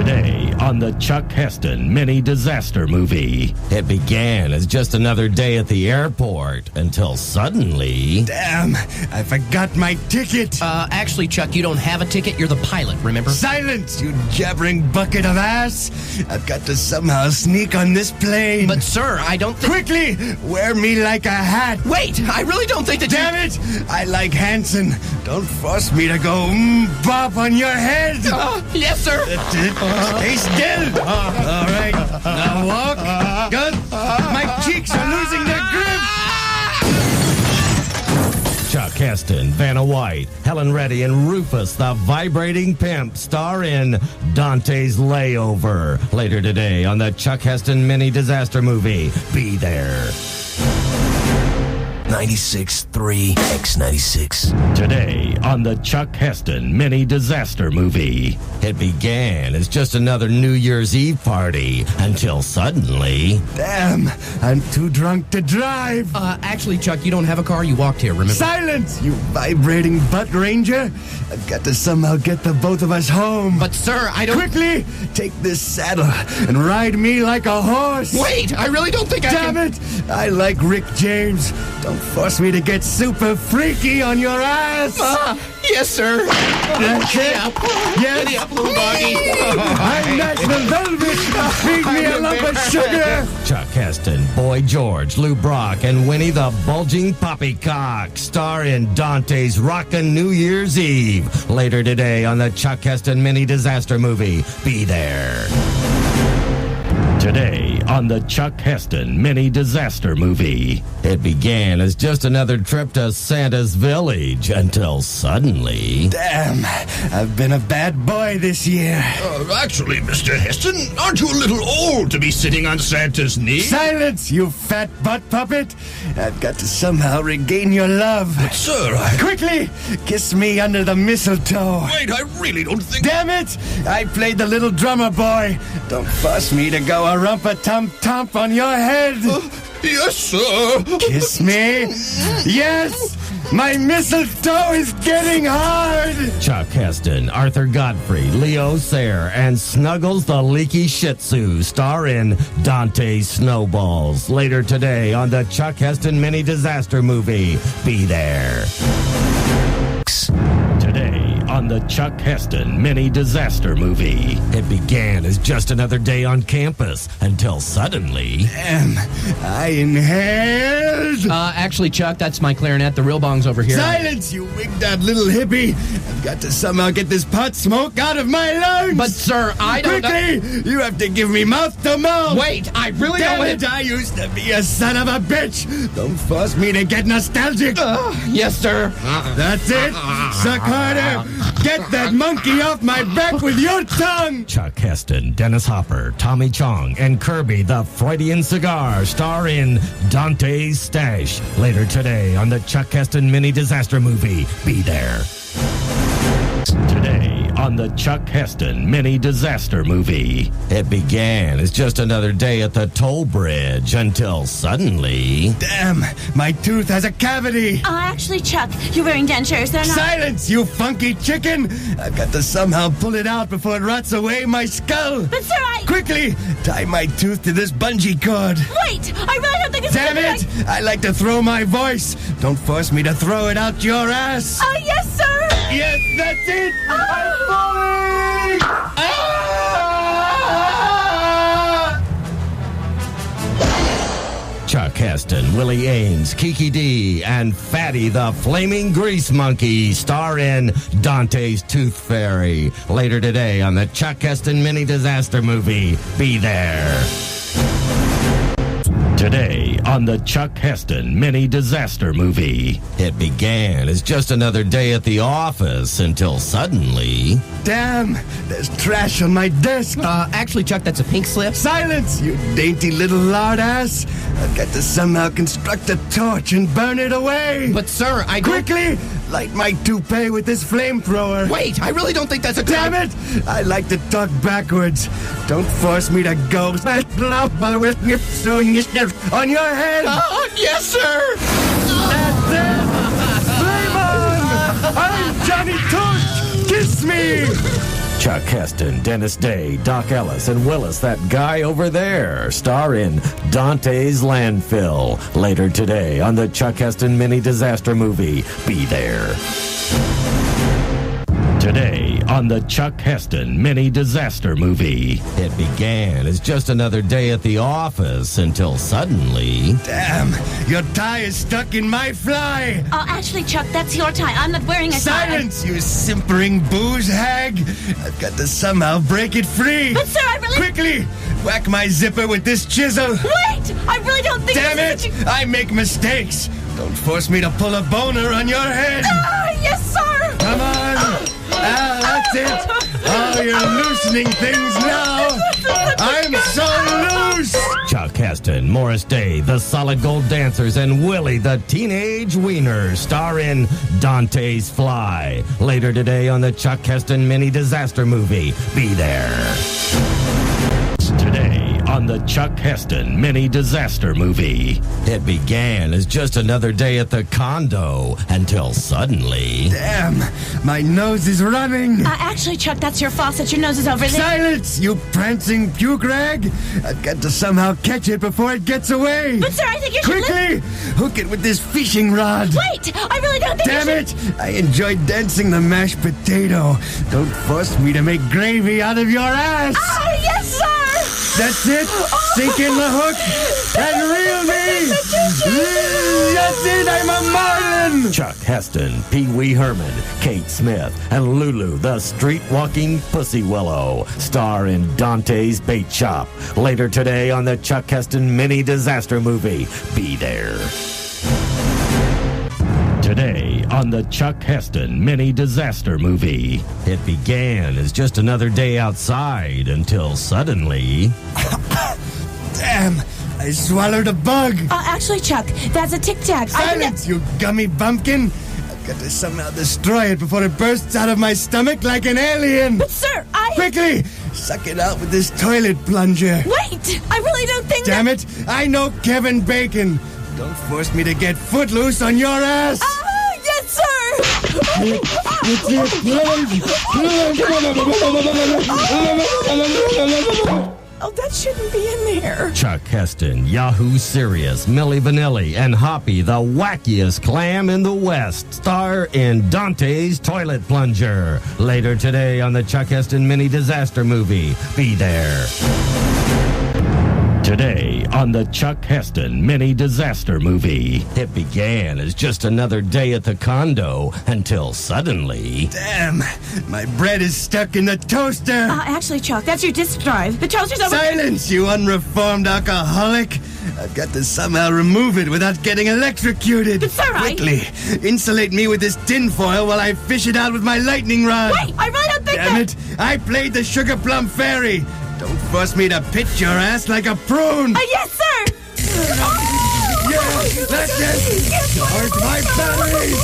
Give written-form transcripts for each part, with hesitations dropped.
Today on the Chuck Heston mini disaster movie. It began as just another day at the airport until suddenly... Damn, I forgot my ticket. Actually, Chuck, you don't have a ticket. You're the pilot, remember? Silence, you jabbering bucket of ass. I've got to somehow sneak on this plane. But, sir, I don't think... Quickly, wear me like a hat. Wait, I really don't think that Damn it, I like Hanson. Don't force me to go bop on your head. Yes, sir. That's it. Stay still. All right, now walk. Good. My cheeks are losing their grip. Chuck Heston, Vanna White, Helen Reddy, and Rufus the Vibrating Pimp star in Dante's Layover. Later today on the Chuck Heston mini disaster movie. Be there. 96.3 X96. Today on the Chuck Heston mini disaster movie. It began as just another New Year's Eve party until suddenly... Damn, I'm too drunk to drive. Actually, Chuck, you don't have a car. You walked here, remember? Silence, you vibrating butt ranger. I've got to somehow get the both of us home. But, sir, I don't... Quickly, take this saddle and ride me like a horse. Wait, I really don't think Damn it, I like Rick James. Don't force me to get super freaky on your ass. Yes, sir. That's it. Yes. Giddy up, little doggy. I'm National Velvet. Feed me a lump of sugar. Chuck Heston, Boy George, Lou Brock, and Winnie the Bulging Poppycock star in Dante's Rockin' New Year's Eve. Later today on the Chuck Heston mini disaster movie. Be there. Today on the Chuck Heston mini disaster movie. It began as just another trip to Santa's village until suddenly... Damn, I've been a bad boy this year. Actually, Mr. Heston, aren't you a little old to be sitting on Santa's knee? Silence, you fat butt puppet. I've got to somehow regain your love. But, sir, Quickly, kiss me under the mistletoe. Wait, I really don't think... Damn it! I played the little drummer boy. Don't force me to go a rumpa-tump-tump on your head. Yes, sir. Kiss me. Yes! My mistletoe is getting hard! Chuck Heston, Arthur Godfrey, Leo Sayer, and Snuggles the Leaky Shih Tzu star in Dante's Snowballs. Later today on the Chuck Heston mini disaster movie. Be there. Today on the Chuck Heston mini disaster movie. It began as just another day on campus until suddenly... Damn, I inhaled. Actually, Chuck, that's my clarinet. The real bong's over here. Silence, you wigged-out little hippie. I've got to somehow get this pot smoke out of my lungs. But, sir, I don't... Quickly, you have to give me mouth to mouth. Wait, I really Damn don't... it, I used to be a son of a bitch. Don't force me to get nostalgic. Yes, sir. That's it. Suck harder. Get that monkey off my back with your tongue. Chuck Heston, Dennis Hopper, Tommy Chong, and Kirby the Freudian Cigar star in Dante's Stash. Later today on the Chuck Heston mini disaster movie. Be there. Today on the Chuck Heston mini disaster movie. It began as just another day at the toll bridge until suddenly... Damn, my tooth has a cavity. Actually, Chuck, you're wearing dentures. They're not... Silence, you funky chicken. I've got to somehow pull it out before it rots away my skull. But, sir, Quickly, tie my tooth to this bungee cord. Wait! I really don't think it's... Damn it! I like to throw my voice. Don't force me to throw it out your ass. Yes, sir! Yes, that's it! I'm falling! Chuck Heston, Willie Ames, Kiki D, and Fatty the Flaming Grease Monkey star in Dante's Tooth Fairy. Later today on the Chuck Heston mini disaster movie. Be there. Today on the Chuck Heston mini disaster movie. It began as just another day at the office until suddenly... Damn, there's trash on my desk. Actually, Chuck, that's a pink slip. Silence, you dainty little lard ass. I've got to somehow construct a torch and burn it away. But, sir, I don't... Quickly, light my toupee with this flamethrower. Wait, I really don't think that's a... Damn it! I like to talk backwards. Don't force me to go on your head. Yes, sir. That's it. Flame on! I'm Johnny Torch. Kiss me. Chuck Heston, Dennis Day, Doc Ellis, and Willis, that guy over there, star in Dante's Landfill. Later today on the Chuck Heston mini disaster movie, Be There. Today on the Chuck Heston mini disaster movie. It began as just another day at the office until suddenly... Damn, your tie is stuck in my fly. Oh, actually, Chuck, that's your tie. I'm not wearing a tie. Silence, you simpering booze hag. I've got to somehow break it free. But, sir, I really... Quickly, whack my zipper with this chisel. Wait! I really don't think... Damn this it, is I make mistakes. Don't force me to pull a boner on your head. Yes, sir! Come on. That's it. Oh, you're loosening things now. I'm so loose. Chuck Heston, Morris Day, the Solid Gold Dancers, and Willie, the Teenage Wiener, star in Dante's Fly. Later today on the Chuck Heston mini disaster movie, Be There. Today on the Chuck Heston mini disaster movie. It began as just another day at the condo until suddenly... Damn, my nose is running. Actually, Chuck, that's your faucet. Your nose is over there. Silence, you prancing puke rag. I've got to somehow catch it before it gets away. But, sir, I think you should... Quickly, hook it with this fishing rod. Wait! I really don't think Damn you should... it! I enjoy dancing the mashed potato. Don't force me to make gravy out of your ass. Yes, sir! That's it. Sink in the hook and reel me. That's it. I'm a marlin. Chuck Heston, Pee Wee Herman, Kate Smith, and Lulu, the street-walking pussy willow, star in Dante's Bait Shop. Later today on the Chuck Heston mini disaster movie, Be There. Today on the Chuck Heston mini disaster movie. It began as just another day outside until suddenly... Damn, I swallowed a bug. Actually, Chuck, that's a tic-tac. Silence, you gummy bumpkin. I've got to somehow destroy it before it bursts out of my stomach like an alien. But, sir, Quickly, suck it out with this toilet plunger. Wait! I really don't think Damn it, I know Kevin Bacon. Don't force me to get footloose on your ass. Yes, sir! Oh, that shouldn't be in there. Chuck Heston, Yahoo Serious, Milli Vanilli, and Hoppy, the wackiest clam in the West, star in Dante's Toilet Plunger. Later today on the Chuck Heston mini disaster movie, Be There. Today on the Chuck Heston mini disaster movie. It began as just another day at the condo until suddenly... Damn, my bread is stuck in the toaster. Actually, Chuck, that's your disk drive. The toaster's over... Silence, you unreformed alcoholic. I've got to somehow remove it without getting electrocuted. But, sir, Quickly, insulate me with this tinfoil while I fish it out with my lightning rod. Wait, I really don't think Damn it, I played the Sugar Plum Fairy. Don't force me to pitch your ass like a prune. Yes, sir! Yeah, that's it. Charge my batteries.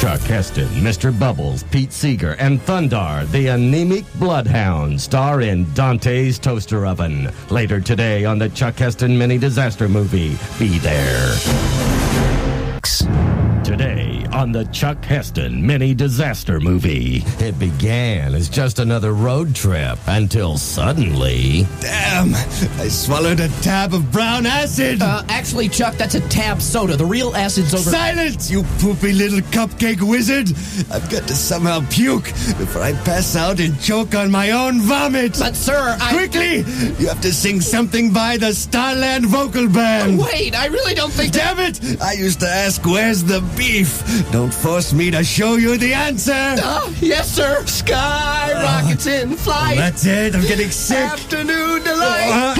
Chuck Heston, Mr. Bubbles, Pete Seeger, and Thundar, the anemic bloodhound, star in Dante's Toaster Oven. Later today on the Chuck Heston mini disaster movie, Be There. Today on the Chuck Heston mini disaster movie. It began as just another road trip until suddenly... Damn, I swallowed a tab of brown acid. Actually, Chuck, that's a tab soda. The real acid's over... Silence, you poopy little cupcake wizard. I've got to somehow puke before I pass out and choke on my own vomit. But, sir, Quickly, you have to sing something by the Starland Vocal Band. Wait, I really don't think... Damn it! I used to ask, where's the beef? Don't force me to show you the answer. Yes, sir. Sky rockets in flight. That's it. I'm getting sick. Afternoon delight.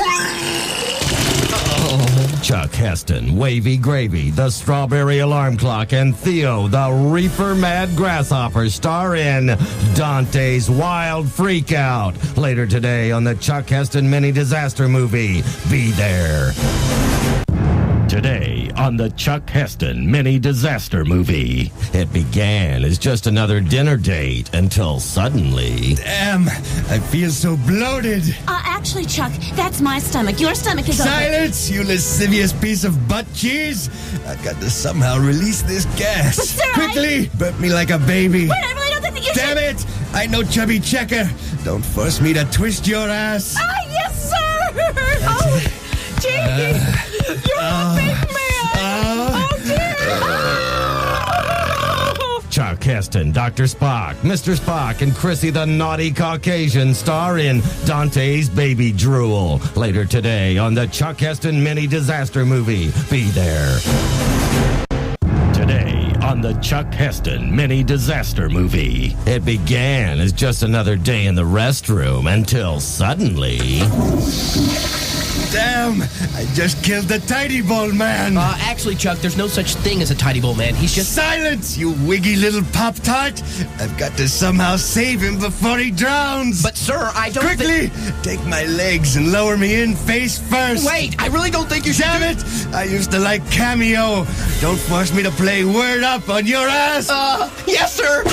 Chuck Heston, Wavy Gravy, the Strawberry Alarm Clock, and Theo, the Reefer Mad Grasshopper, star in Dante's Wild Freakout. Later today on the Chuck Heston mini disaster movie, Be There. Today on the Chuck Heston mini disaster movie. It began as just another dinner date until suddenly... Damn, I feel so bloated. Actually, Chuck, that's my stomach. Your stomach is over... Silence, you lascivious piece of butt cheese. I've got to somehow release this gas. But, sir, Quickly, burp me like a baby. Wait, I really don't think that you Damn should... it! I know Chubby Checker. Don't force me to twist your ass. Ah, yes, sir! Oh, Jakey! You're a big man! Oh, dear! Chuck Heston, Dr. Spock, Mr. Spock, and Chrissy the Naughty Caucasian star in Dante's Baby Drool. Later today on the Chuck Heston Mini Disaster Movie. Be there. Today on the Chuck Heston Mini Disaster Movie. It began as just another day in the restroom until suddenly... Damn, I just killed the Tidy Bowl man. Actually, Chuck, there's no such thing as a tidy bowl man. He's just... Silence, you wiggy little Pop-Tart. I've got to somehow save him before he drowns. But, sir, I don't Quickly, take my legs and lower me in face first. Wait, I really don't think you should... Damn it! I used to like Cameo. Don't force me to play Word Up on your ass. Yes, sir!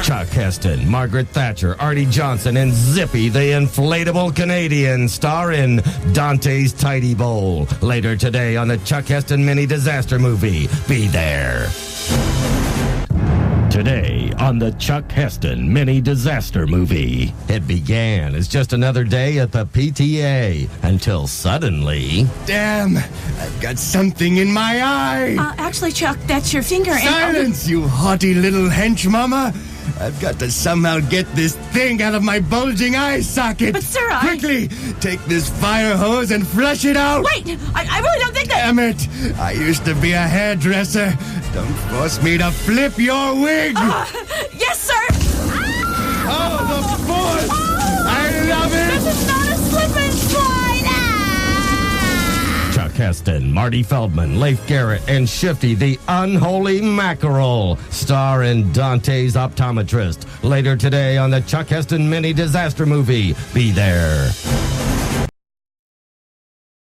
Chuck Heston, Margaret Thatcher, Artie Johnson, and Zippy the Inflatable Canadian star in Dante's Tidy Bowl. Later today on the Chuck Heston Mini Disaster Movie. Be there. Today on the Chuck Heston Mini Disaster Movie. It began as just another day at the PTA until suddenly... Damn, I've got something in my eye. Actually, Chuck, that's your finger. Silence, you haughty little hench mama. I've got to somehow get this thing out of my bulging eye socket. But, sir, Quickly, take this fire hose and flush it out. Wait, I really don't think that... Damn it, I used to be a hairdresser. Don't force me to flip your wig. Yes, sir! Oh, the force! I love it! This is not a slip and slide! Chuck Heston, Marty Feldman, Leif Garrett, and Shifty the Unholy Mackerel star in Dante's Optometrist. Later today on the Chuck Heston Mini Disaster Movie. Be there.